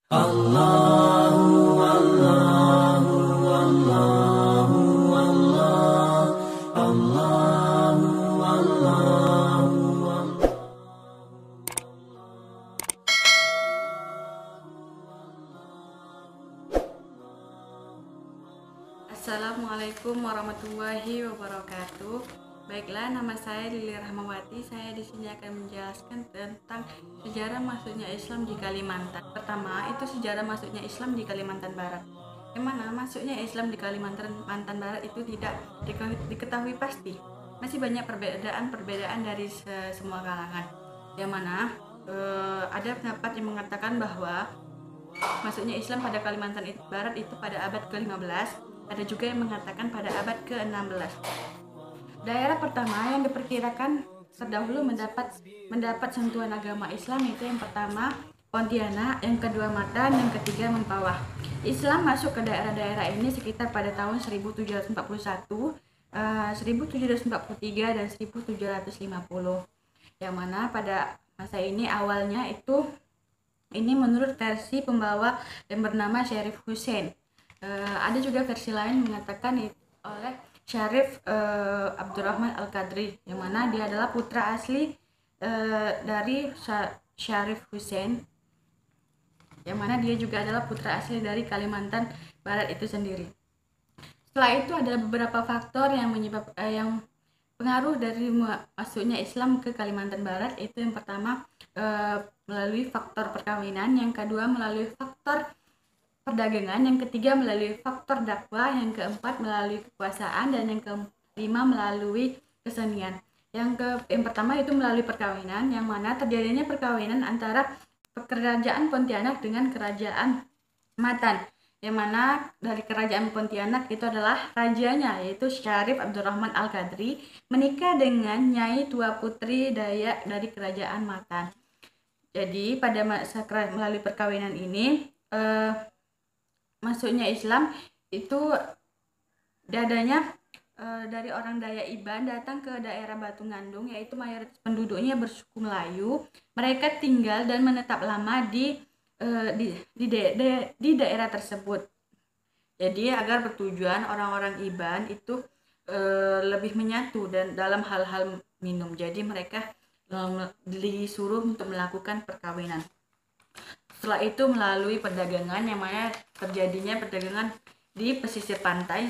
Allahu Allahu Allahu Allahu Allahu. Assalamualaikum warahmatullahi wabarakatuh. Baiklah, nama saya Lili Rahmawati. Saya di sini akan menjelaskan tentang sejarah masuknya Islam di Kalimantan. Pertama, itu sejarah masuknya Islam di Kalimantan Barat. Yang mana masuknya Islam di Kalimantan Barat itu tidak diketahui pasti. Masih banyak perbedaan dari semua kalangan. Yang mana ada pendapat yang mengatakan bahwa masuknya Islam pada Kalimantan Barat itu pada abad ke-15. Ada juga yang mengatakan pada abad ke-16. Daerah pertama yang diperkirakan terdahulu mendapat sentuhan agama Islam itu yang pertama Pontianak, yang kedua Matan, yang ketiga Mempawah. Islam masuk ke daerah-daerah ini sekitar pada tahun 1741, 1743 dan 1750. Yang mana pada masa ini awalnya ini menurut versi pembawa yang bernama Syarif Hussein. Ada juga versi lain mengatakan oleh Syarif Abdurrahman Al-Qadri, yang mana dia adalah putra asli dari Syarif Hussein, yang mana dia juga adalah putra asli dari Kalimantan Barat itu sendiri. Setelah itu ada beberapa faktor yang pengaruh dari masuknya Islam ke Kalimantan Barat. Itu yang pertama melalui faktor perkawinan, yang kedua melalui faktor perdagangan, yang ketiga melalui faktor dakwah, yang keempat melalui kekuasaan, dan yang kelima melalui kesenian. Yang pertama itu melalui perkawinan, yang mana terjadinya perkawinan antara kerajaan Pontianak dengan kerajaan Matan, yang mana dari kerajaan Pontianak itu adalah rajanya yaitu Syarif Abdurrahman Al-Qadri menikah dengan Nyai Tua Putri Dayak dari kerajaan Matan. Jadi pada masa melalui perkawinan ini masuknya Islam itu dadanya dari orang Dayak Iban datang ke daerah Batu Ngandung, yaitu mayoritas penduduknya bersuku Melayu. Mereka tinggal dan menetap lama di daerah tersebut. Jadi agar bertujuan orang-orang Iban itu lebih menyatu dan dalam hal-hal minum. Jadi mereka disuruh untuk melakukan perkawinan. Setelah itu melalui perdagangan, yang mana terjadinya perdagangan di pesisir pantai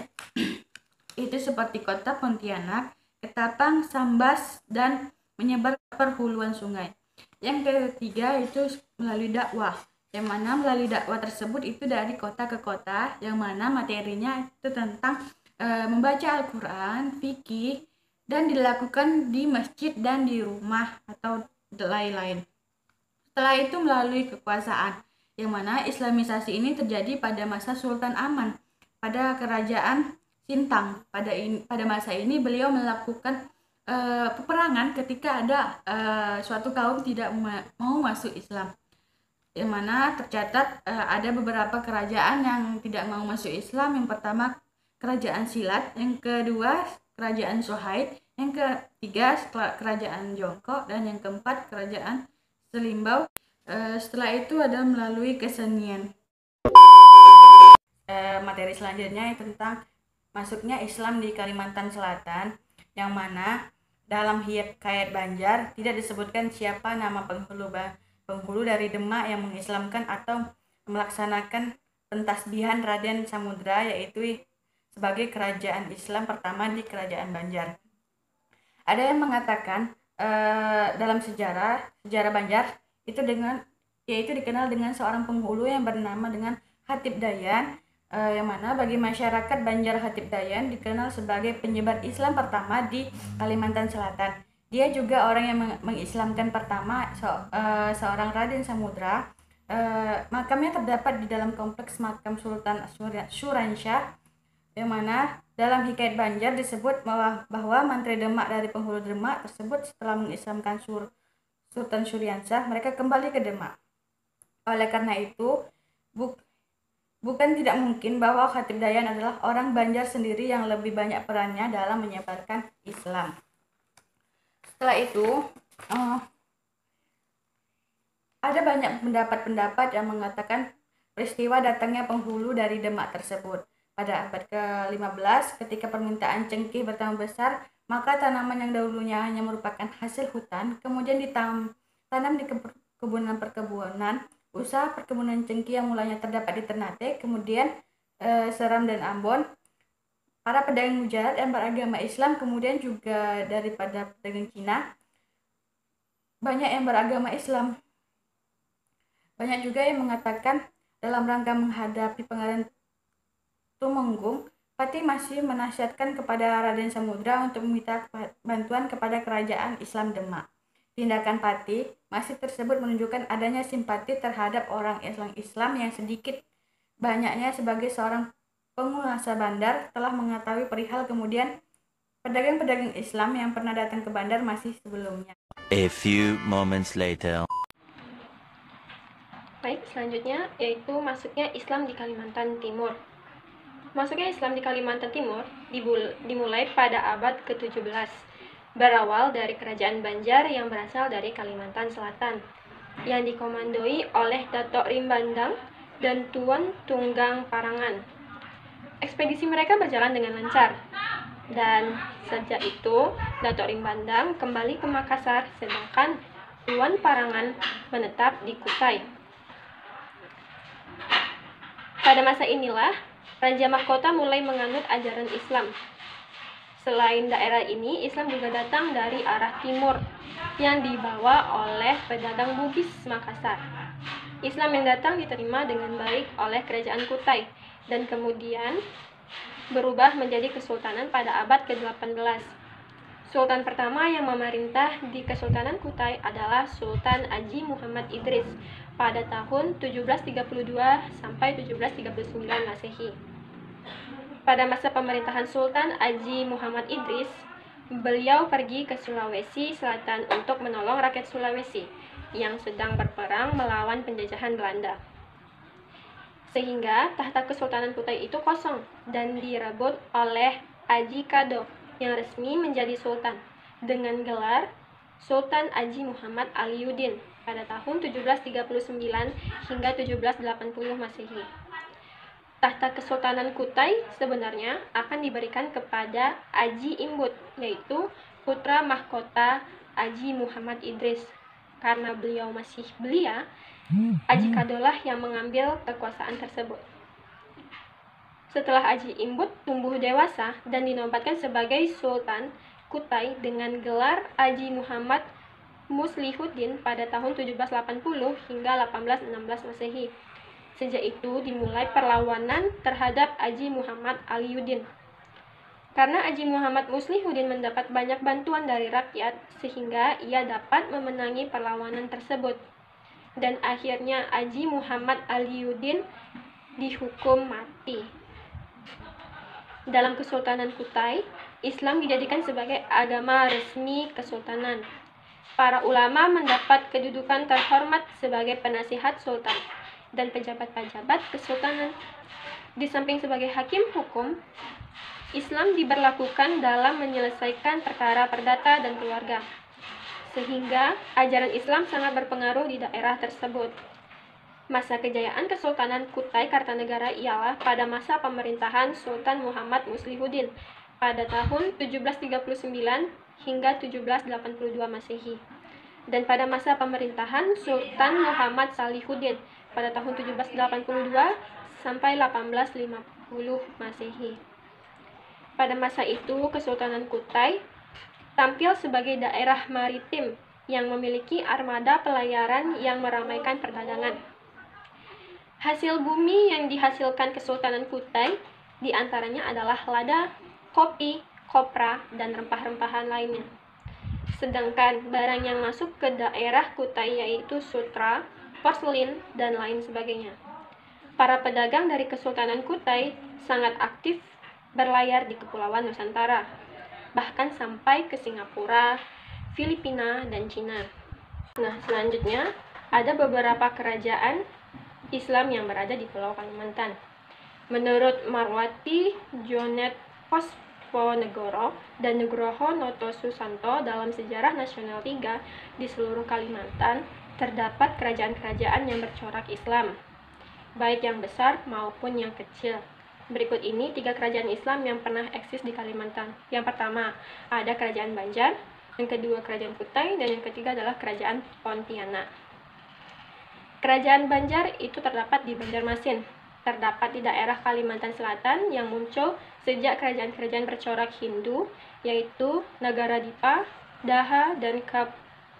itu seperti kota Pontianak, Ketapang, Sambas, dan menyebar ke perhuluan sungai. Yang ketiga itu melalui dakwah, yang mana melalui dakwah tersebut itu dari kota ke kota, yang mana materinya itu tentang membaca Al-Quran, fikih, dan dilakukan di masjid dan di rumah atau lain-lain. Setelah itu melalui kekuasaan, yang mana Islamisasi ini terjadi pada masa Sultan Aman pada kerajaan Sintang. Pada masa ini beliau melakukan peperangan ketika ada suatu kaum tidak mau masuk Islam, yang mana tercatat ada beberapa kerajaan yang tidak mau masuk Islam. Yang pertama kerajaan Silat, yang kedua kerajaan Sohaid, yang ketiga kerajaan Jongkok, dan yang keempat kerajaan Selimbau. Setelah itu ada melalui kesenian. Materi selanjutnya tentang masuknya Islam di Kalimantan Selatan, yang mana dalam Hikayat Banjar tidak disebutkan siapa nama penghulu dari Demak yang mengislamkan atau melaksanakan pentasbihan Raden Samudra, yaitu sebagai kerajaan Islam pertama di Kerajaan Banjar. Ada yang mengatakan dalam sejarah Banjar itu yaitu dikenal dengan seorang penghulu yang bernama dengan Hatib Dayan, yang mana bagi masyarakat Banjar Hatib Dayan dikenal sebagai penyebar Islam pertama di Kalimantan Selatan. Dia juga orang yang mengislamkan pertama seorang Raden Samudra. Makamnya terdapat di dalam kompleks makam Sultan Syuransyah, yang mana dalam Hikayat Banjar disebut bahwa mantri Demak dari penghulu Demak tersebut setelah mengislamkan Sultan Syuransyah, mereka kembali ke Demak. Oleh karena itu, bukan tidak mungkin bahwa Hatib Dayan adalah orang Banjar sendiri yang lebih banyak perannya dalam menyebarkan Islam. Setelah itu, ada banyak pendapat yang mengatakan peristiwa datangnya penghulu dari Demak tersebut. Pada abad ke-15, ketika permintaan cengkeh bertambah besar, maka tanaman yang dahulunya hanya merupakan hasil hutan, kemudian ditanam di perkebunan. Usaha perkebunan cengkeh yang mulanya terdapat di Ternate, kemudian Seram dan Ambon. Para pedagang mujarab yang beragama Islam, kemudian juga daripada pedagang Cina, banyak yang beragama Islam. Banyak juga yang mengatakan dalam rangka menghadapi pengaruh Tumenggung, Patih masih menasihatkan kepada Raden Samudra untuk meminta bantuan kepada kerajaan Islam Demak. Tindakan Patih masih tersebut menunjukkan adanya simpati terhadap orang Islam yang sedikit banyaknya sebagai seorang penguasa bandar telah mengetahui perihal kemudian pedagang-pedagang Islam yang pernah datang ke bandar masih sebelumnya. A few moments later. Baik, selanjutnya yaitu masuknya Islam di Kalimantan Timur. Masuknya Islam di Kalimantan Timur dimulai pada abad ke-17, berawal dari kerajaan Banjar yang berasal dari Kalimantan Selatan, yang dikomandoi oleh Datuk Rimbandang dan Tuan Tunggang Parangan. Ekspedisi mereka berjalan dengan lancar, dan sejak itu Datuk Rimbandang kembali ke Makassar, sedangkan Tuan Parangan menetap di Kutai. Pada masa inilah Raja Mahkota mulai menganut ajaran Islam. Selain daerah ini, Islam juga datang dari arah timur yang dibawa oleh pedagang Bugis Makassar. Islam yang datang diterima dengan baik oleh kerajaan Kutai dan kemudian berubah menjadi kesultanan pada abad ke-18. Sultan pertama yang memerintah di Kesultanan Kutai adalah Sultan Haji Muhammad Idris pada tahun 1732 sampai 1739 Masehi. Pada masa pemerintahan Sultan Haji Muhammad Idris, beliau pergi ke Sulawesi Selatan untuk menolong rakyat Sulawesi yang sedang berperang melawan penjajahan Belanda. Sehingga tahta Kesultanan Kutai itu kosong dan direbut oleh Haji Kado yang resmi menjadi sultan dengan gelar Sultan Haji Muhammad Aliuddin pada tahun 1739 hingga 1780 Masehi. Tahta Kesultanan Kutai sebenarnya akan diberikan kepada Haji Imbut, yaitu putra mahkota Haji Muhammad Idris. Karena beliau masih belia, Haji Kadolah yang mengambil kekuasaan tersebut. Setelah Haji Imbut tumbuh dewasa dan dinobatkan sebagai Sultan Kutai dengan gelar Haji Muhammad Muslihuddin pada tahun 1780 hingga 1816 Masehi. Sejak itu dimulai perlawanan terhadap Haji Muhammad Aliuddin. Karena Haji Muhammad Muslihuddin mendapat banyak bantuan dari rakyat, sehingga ia dapat memenangi perlawanan tersebut. Dan akhirnya Haji Muhammad Aliuddin dihukum mati. Dalam Kesultanan Kutai, Islam dijadikan sebagai agama resmi kesultanan. Para ulama mendapat kedudukan terhormat sebagai penasihat sultan dan pejabat-pejabat kesultanan. Di samping sebagai hakim hukum, Islam diberlakukan dalam menyelesaikan perkara perdata dan keluarga, sehingga ajaran Islam sangat berpengaruh di daerah tersebut. Masa kejayaan Kesultanan Kutai Kartanegara ialah pada masa pemerintahan Sultan Muhammad Muslihuddin pada tahun 1739 hingga 1782 Masehi, dan pada masa pemerintahan Sultan Muhammad Salihuddin pada tahun 1782 sampai 1850 Masehi. Pada masa itu, Kesultanan Kutai tampil sebagai daerah maritim yang memiliki armada pelayaran yang meramaikan perdagangan. Hasil bumi yang dihasilkan Kesultanan Kutai diantaranya adalah lada, kopi, kopra, dan rempah-rempahan lainnya. Sedangkan barang yang masuk ke daerah Kutai yaitu sutra, porselin, dan lain sebagainya. Para pedagang dari Kesultanan Kutai sangat aktif berlayar di Kepulauan Nusantara, bahkan sampai ke Singapura, Filipina, dan Cina. Nah, selanjutnya ada beberapa kerajaan Islam yang berada di Pulau Kalimantan. Menurut Marwati Jonet Posponegoro dan Nugroho Noto Susanto dalam Sejarah Nasional 3, di seluruh Kalimantan terdapat kerajaan-kerajaan yang bercorak Islam. baik yang besar maupun yang kecil. Berikut ini 3 kerajaan Islam yang pernah eksis di Kalimantan. Yang pertama, ada Kerajaan Banjar, yang kedua Kerajaan Kutai, dan yang ketiga adalah Kerajaan Pontianak. Kerajaan Banjar itu terdapat di Banjarmasin, terdapat di daerah Kalimantan Selatan yang muncul sejak kerajaan-kerajaan bercorak Hindu, yaitu Nagara Dipa, Daha, dan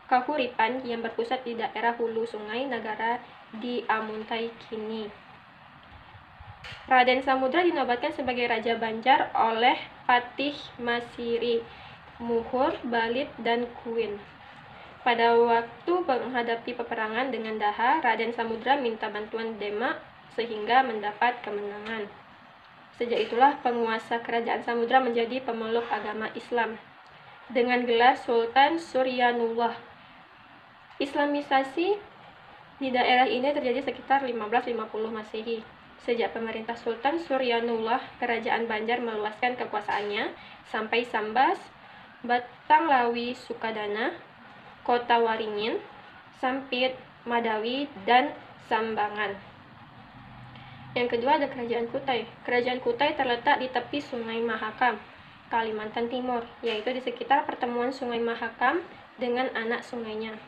Kahuripan yang berpusat di daerah hulu sungai Nagara di Amuntai kini. Raden Samudra dinobatkan sebagai Raja Banjar oleh Patih Masiri, Muhur, Balit, dan Kuin. Pada waktu menghadapi peperangan dengan Daha, Raden Samudra minta bantuan Demak sehingga mendapat kemenangan. Sejak itulah penguasa kerajaan Samudra menjadi pemeluk agama Islam dengan gelar Sultan Suryanullah. Islamisasi di daerah ini terjadi sekitar 1550 Masehi. Sejak pemerintah Sultan Suryanullah, kerajaan Banjar meluaskan kekuasaannya sampai Sambas, Batanglawi, Sukadana, Kota Waringin, Sampit, Madawi, dan Sambangan. Yang kedua ada Kerajaan Kutai. Kerajaan Kutai terletak di tepi Sungai Mahakam, Kalimantan Timur, yaitu di sekitar pertemuan Sungai Mahakam dengan anak sungainya.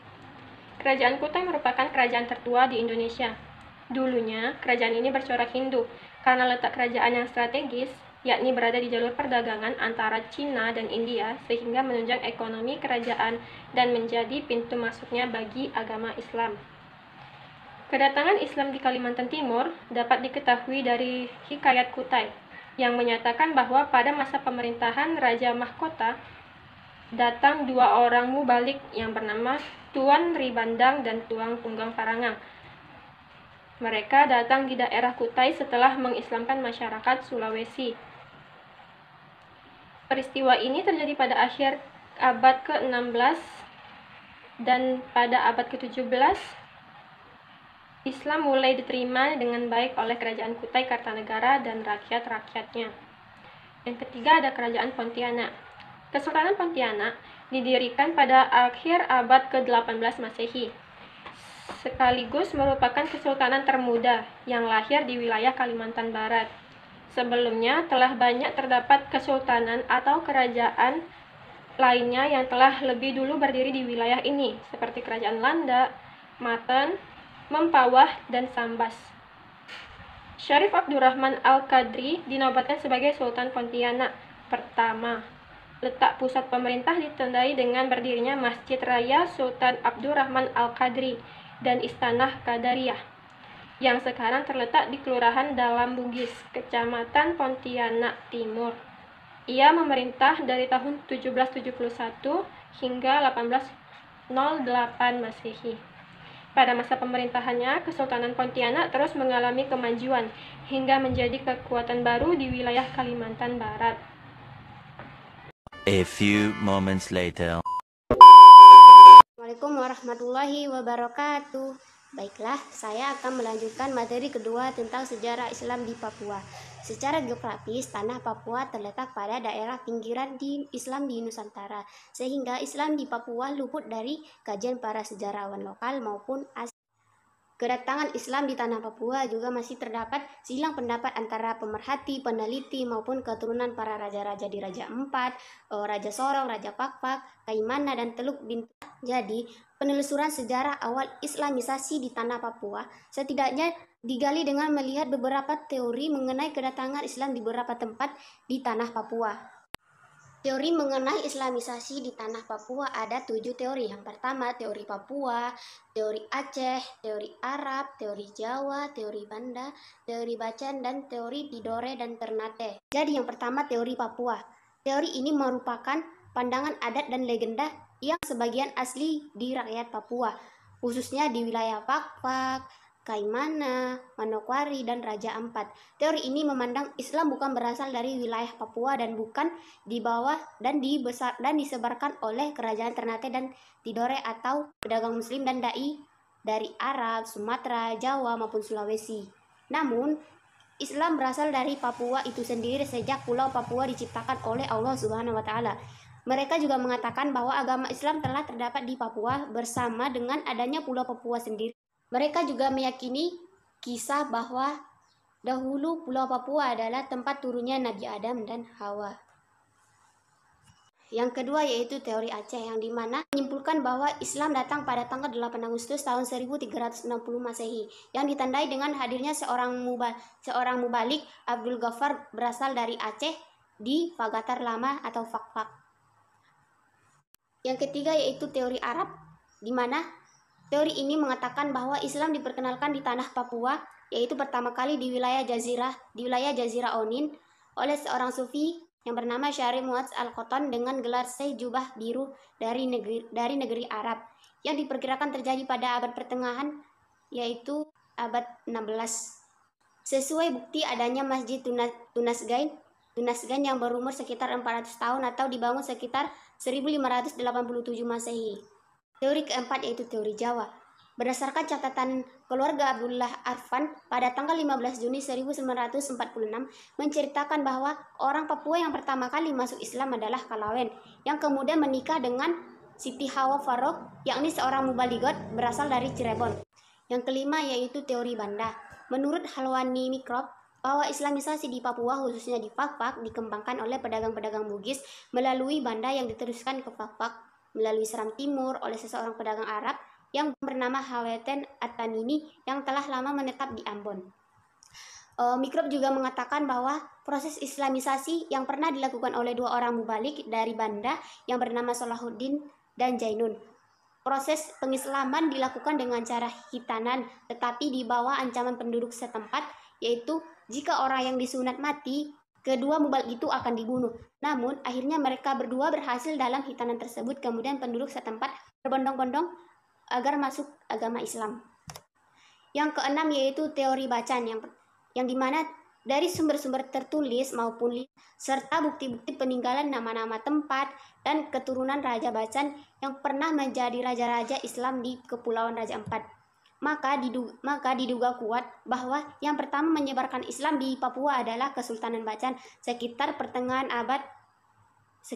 Kerajaan Kutai merupakan kerajaan tertua di Indonesia. Dulunya, kerajaan ini bercorak Hindu karena letak kerajaan yang strategis, yakni berada di jalur perdagangan antara Cina dan India, sehingga menunjang ekonomi kerajaan dan menjadi pintu masuknya bagi agama Islam. Kedatangan Islam di Kalimantan Timur dapat diketahui dari Hikayat Kutai, yang menyatakan bahwa pada masa pemerintahan Raja Mahkota, datang 2 orang mubalik yang bernama Tuan Ribandang dan Tuan Tunggang Parangang. Mereka datang di daerah Kutai setelah mengislamkan masyarakat Sulawesi. Peristiwa ini terjadi pada akhir abad ke-16 dan pada abad ke-17 Islam mulai diterima dengan baik oleh Kerajaan Kutai Kartanegara dan rakyat-rakyatnya. Yang ketiga ada Kerajaan Pontianak. Kesultanan Pontianak didirikan pada akhir abad ke-18 Masehi. Sekaligus merupakan kesultanan termuda yang lahir di wilayah Kalimantan Barat. Sebelumnya telah banyak terdapat kesultanan atau kerajaan lainnya yang telah lebih dulu berdiri di wilayah ini, seperti Kerajaan Landa, Maten, Mempawah, dan Sambas. Syarif Abdurrahman Al-Qadri dinobatkan sebagai Sultan Pontianak pertama. Letak pusat pemerintah ditandai dengan berdirinya Masjid Raya Sultan Abdurrahman Al-Qadri dan Istana Qadariyah, yang sekarang terletak di Kelurahan Dalam Bugis, Kecamatan Pontianak Timur. Ia memerintah dari tahun 1771 hingga 1808 Masehi. Pada masa pemerintahannya, Kesultanan Pontianak terus mengalami kemajuan hingga menjadi kekuatan baru di wilayah Kalimantan Barat. A few moments later. Assalamualaikum warahmatullahi wabarakatuh. Baiklah, saya akan melanjutkan materi kedua tentang sejarah Islam di Papua. Secara geografis, tanah Papua terletak pada daerah pinggiran Islam di Nusantara, sehingga Islam di Papua luput dari kajian para sejarawan lokal maupun asing. Kedatangan Islam di tanah Papua juga masih terdapat silang pendapat antara pemerhati, peneliti, maupun keturunan para raja-raja di Raja Ampat, Raja Sorong, Raja Pakpak, Kaimana, dan Teluk Bintang. Jadi, penelusuran sejarah awal Islamisasi di tanah Papua setidaknya digali dengan melihat beberapa teori mengenai kedatangan Islam di beberapa tempat di tanah Papua. Teori mengenai Islamisasi di tanah Papua ada 7 teori. Yang pertama, teori Papua, teori Aceh, teori Arab, teori Jawa, teori Banda, teori Bacan, dan teori Tidore dan Ternate. Jadi yang pertama, teori Papua. Teori ini merupakan pandangan adat dan legenda yang sebagian asli di rakyat Papua, khususnya di wilayah Pakpak, Kaimana, Manokwari, dan Raja Ampat. Teori ini memandang Islam bukan berasal dari wilayah Papua dan bukan dibawa dan disebarkan oleh kerajaan Ternate dan Tidore atau pedagang muslim dan dai dari Arab, Sumatera, Jawa, maupun Sulawesi. Namun, Islam berasal dari Papua itu sendiri sejak Pulau Papua diciptakan oleh Allah Subhanahu wa Ta'ala. Mereka juga mengatakan bahwa agama Islam telah terdapat di Papua bersama dengan adanya Pulau Papua sendiri. Mereka juga meyakini kisah bahwa dahulu Pulau Papua adalah tempat turunnya Nabi Adam dan Hawa. Yang kedua yaitu teori Aceh, yang dimana menyimpulkan bahwa Islam datang pada tanggal 8 Agustus tahun 1360 Masehi, yang ditandai dengan hadirnya seorang mubalik Abdul Ghaffar berasal dari Aceh di Fagatar Lama atau Fakfak. Yang ketiga yaitu teori Arab, di mana teori ini mengatakan bahwa Islam diperkenalkan di tanah Papua, yaitu pertama kali di wilayah Jazirah Onin oleh seorang sufi yang bernama Syarif Mu'adz Al-Qotton dengan gelar Syekh Jubah Biru dari negeri Arab, yang diperkirakan terjadi pada abad pertengahan, yaitu abad 16. Sesuai bukti adanya Masjid Tunasgain yang berumur sekitar 400 tahun atau dibangun sekitar 1587 Masehi. Teori keempat yaitu teori Jawa. Berdasarkan catatan keluarga Abdullah Arfan pada tanggal 15 Juni 1946 menceritakan bahwa orang Papua yang pertama kali masuk Islam adalah Kalawen, yang kemudian menikah dengan Siti Hawa Farok, yakni seorang mubaligot berasal dari Cirebon. Yang kelima yaitu teori Banda. Menurut Halwani Mikrob, bahwa Islamisasi di Papua khususnya di Fakfak dikembangkan oleh pedagang-pedagang Bugis melalui Banda yang diteruskan ke Fakfak melalui Seram Timur oleh seseorang pedagang Arab yang bernama Haweten At-Tamimi yang telah lama menetap di Ambon. Mikrob juga mengatakan bahwa proses Islamisasi yang pernah dilakukan oleh dua orang mubalik dari Banda yang bernama Salahuddin dan Jainun. Proses pengislaman dilakukan dengan cara hitanan, tetapi di bawah ancaman penduduk setempat, yaitu jika orang yang disunat mati, kedua mubalik itu akan dibunuh. Namun, akhirnya mereka berdua berhasil dalam hitanan tersebut, kemudian penduduk setempat berbondong-bondong agar masuk agama Islam. Yang keenam yaitu teori Bacan, yang dimana dari sumber-sumber tertulis maupun serta bukti-bukti peninggalan nama-nama tempat dan keturunan Raja Bacan yang pernah menjadi raja-raja Islam di Kepulauan Raja Ampat. Maka diduga kuat bahwa yang pertama menyebarkan Islam di Papua adalah Kesultanan Bacan sekitar pertengahan abad 15.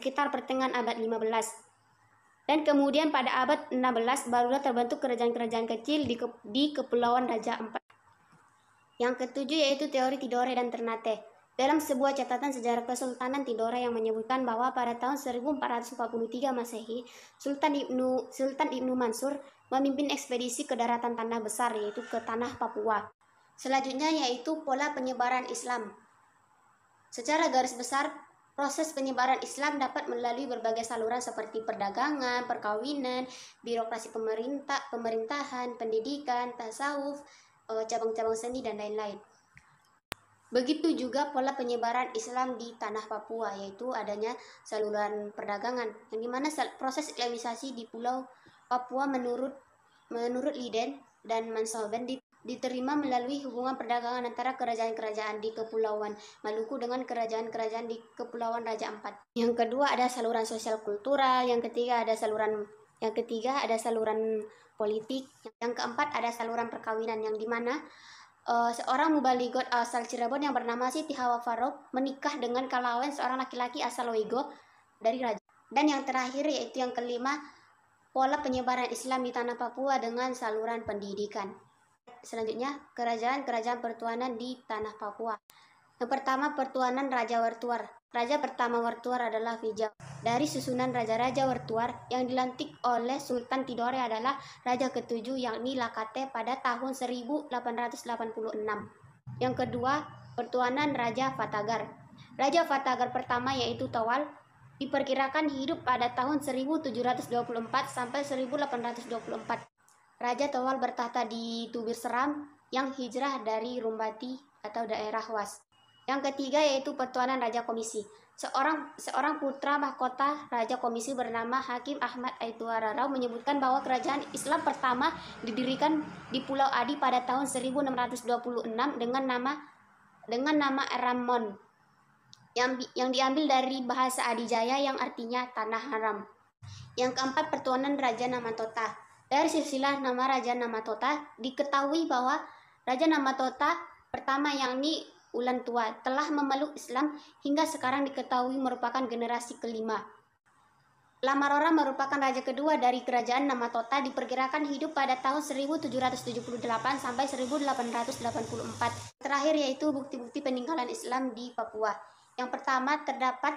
Dan kemudian pada abad 16 barulah terbentuk kerajaan-kerajaan kecil di Kepulauan Raja Ampat. Yang ketujuh yaitu teori Tidore dan Ternate. Dalam sebuah catatan sejarah Kesultanan Tidore yang menyebutkan bahwa pada tahun 1443 Masehi, Sultan Ibnu Mansur memimpin ekspedisi ke daratan tanah besar, yaitu ke tanah Papua. Selanjutnya yaitu pola penyebaran Islam. Secara garis besar, proses penyebaran Islam dapat melalui berbagai saluran seperti perdagangan, perkawinan, birokrasi pemerintahan, pendidikan, tasawuf, cabang-cabang seni, dan lain-lain. Begitu juga pola penyebaran Islam di tanah Papua, yaitu adanya saluran perdagangan, yang dimana proses Islamisasi di Pulau Papua menurut Liden dan Mansalben diterima melalui hubungan perdagangan antara kerajaan-kerajaan di Kepulauan Maluku dengan kerajaan-kerajaan di Kepulauan Raja Ampat. Yang kedua ada saluran sosial kultural, yang ketiga ada saluran politik, yang keempat ada saluran perkawinan, yang dimana seorang mubaligot asal Cirebon yang bernama Siti Hawa Farok menikah dengan Kalawen, seorang laki-laki asal Loigo dari Raja. Dan yang terakhir yaitu yang kelima, pola penyebaran Islam di tanah Papua dengan saluran pendidikan. Selanjutnya, kerajaan-kerajaan pertuanan di tanah Papua. Yang pertama, pertuanan Raja Wertuar. Raja pertama Wertuar adalah Vijau. Dari susunan raja-raja Wertuar yang dilantik oleh Sultan Tidore adalah Raja ketujuh, yakni Lakate pada tahun 1886. Yang kedua, pertuanan Raja Fatagar. Raja Fatagar pertama yaitu Tawal diperkirakan hidup pada tahun 1724 sampai 1824. Raja Tawal bertahta di Tubir Seram yang hijrah dari Rumbati atau daerah Was. Yang ketiga yaitu pertuanan Raja Komisi. Seorang putra mahkota Raja Komisi bernama Hakim Ahmad Aituararau menyebutkan bahwa kerajaan Islam pertama didirikan di Pulau Adi pada tahun 1626 dengan nama Ramon yang diambil dari bahasa Adijaya yang artinya tanah haram. Yang keempat, pertuanan Raja Namatota. Dari silsilah nama Raja Namatota diketahui bahwa Raja Namatota pertama yakni Ulan Tua telah memeluk Islam hingga sekarang diketahui merupakan generasi kelima. Lamarora merupakan raja kedua dari kerajaan Namatota, diperkirakan hidup pada tahun 1778 sampai 1884. Terakhir yaitu bukti-bukti peninggalan Islam di Papua. Yang pertama, terdapat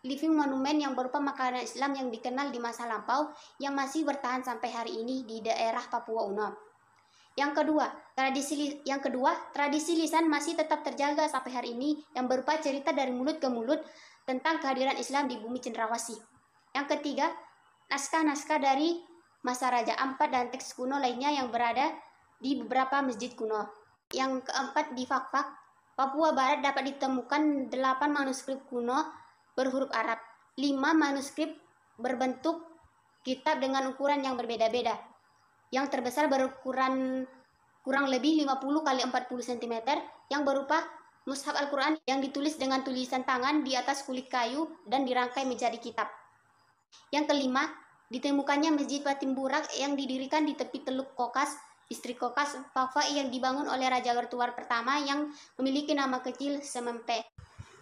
living monument yang berupa makanan Islam yang dikenal di masa lampau yang masih bertahan sampai hari ini di daerah Papua Unom. Yang kedua, tradisi lisan masih tetap terjaga sampai hari ini yang berupa cerita dari mulut ke mulut tentang kehadiran Islam di bumi Cendrawasih. Yang ketiga, naskah-naskah dari masa Raja Ampat dan teks kuno lainnya yang berada di beberapa masjid kuno. Yang keempat, di Fakfak, Papua Barat dapat ditemukan 8 manuskrip kuno berhuruf Arab, 5 manuskrip berbentuk kitab dengan ukuran yang berbeda-beda. Yang terbesar berukuran kurang lebih 50 x 40 cm yang berupa Mushaf Al-Quran yang ditulis dengan tulisan tangan di atas kulit kayu dan dirangkai menjadi kitab. Yang kelima, ditemukannya Masjid Patimburak yang didirikan di tepi Teluk Kokas, distrik Kokas, Papua yang dibangun oleh Raja Bertuar pertama yang memiliki nama kecil Semempe.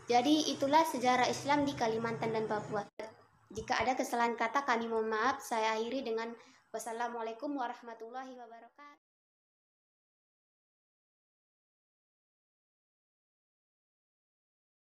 Jadi itulah sejarah Islam di Kalimantan dan Papua. Jika ada kesalahan kata kami mohon maaf. Saya akhiri dengan wassalamualaikum warahmatullahi wabarakatuh.